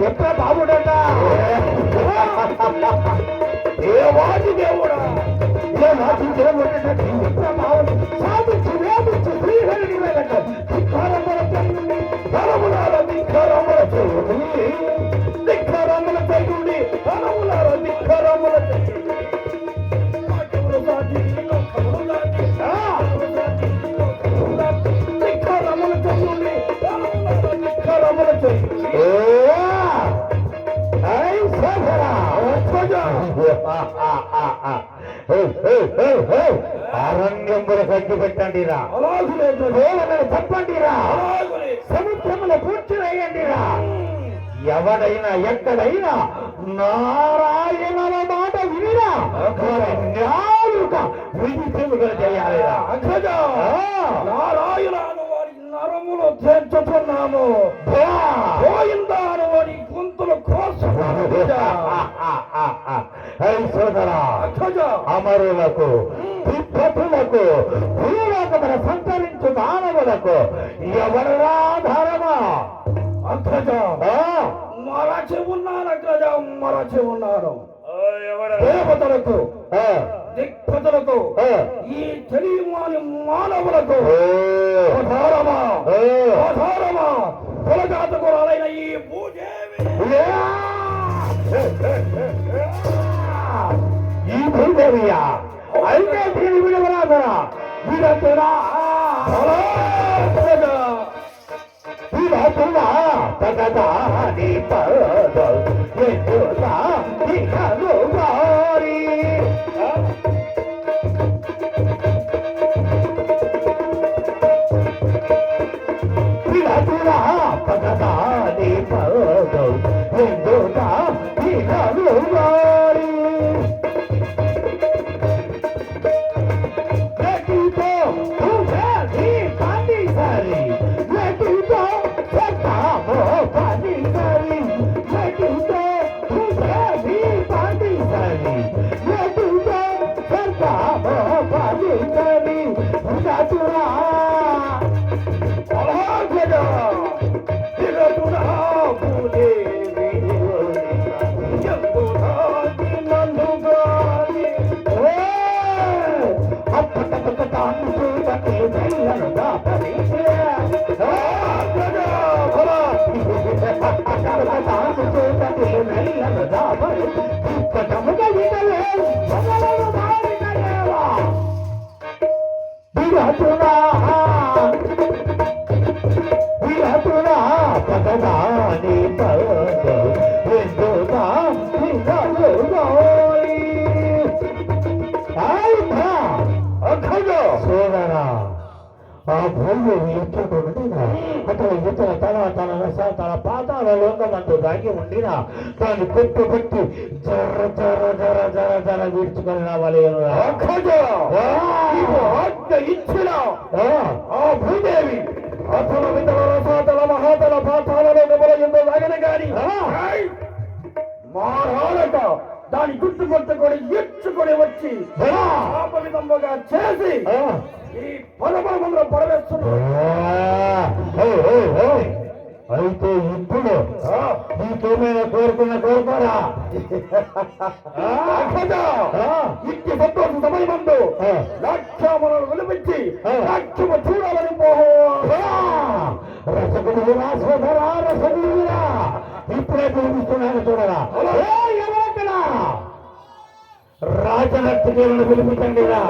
ఎక్కడ బాబుడట దేవాది దేవుడా ఎక్కడ బాబు సాధించి వేధించి శ్రీహరిని వెళ్ళటం ధిక్కారముల తల్లి ధనములార ధిక్కారముల చెయ్యుడి ధిక్కారముల చెయ్యుడి ధనములార ధిక్కారముల చెయ్యుడి అరణ్యములు కట్టి పెట్టండిరా చెప్పండిరా సముద్రములు పూర్తి వేయండిరా ఎవడైనా ఎక్కడైనా నారాయణల మాట వినిరా విధి చెవులు చేయాలిరా నారాయణ నరములు చేర్చుతున్నాము పోయిందా అని గొంతుల కోసం సోదరా అమరులకు విపత్తులకు భూలోకమున సంచరించు మానవులకు ఎవరా ఆధారమా అగ్రజ మరచి ఉన్నాను అగ్రజ మరచి ఉన్నాను దేవతలకు దిక్పతులకు ఈ తెలియమాని మానవులకు కులజాతకురాలైన ఈ భూదేవియా అయితే దీని విడవరాదరా వీడతురా వీడతురా తగదా నీ పద ఎందులా ఇకను వారి వీడతురా తగదా నీ పద ఎందులా ఇకను వారి ఆ భూమి ఎక్కడుండినా అతను ఇతర తన పాతాల లోకమంటూ దాగి ఉండినా దాన్ని కొట్టుబట్టి జర జర జర జర జర వీడ్చుకొని రావాలి ఇచ్చిన ఆ భూదేవి అతను ఇతర రసాతల మహాతల పాతాలలో నిమలయంలో లాగిన గాని మారాలట దాని గుర్తుపట్టుకొని ఇచ్చుకొని వచ్చి పాప విధంగా చేసి ఈ పరమరంలో పరవేస్తున్నాడు. అయితే ఇప్పుడు నీకేమైనా కోరుకోరా ఇంటి సంతోష సమయమందు లక్ష్యములను విలిపించి లక్ష్యము చూడాలని రసగుడిరా సోదరా రసగుడిరా ఇప్పుడే పిలిపిస్తున్నాను చూడరా ఎవరక్కడ రాజనర్తకులను పిలిపించండిరా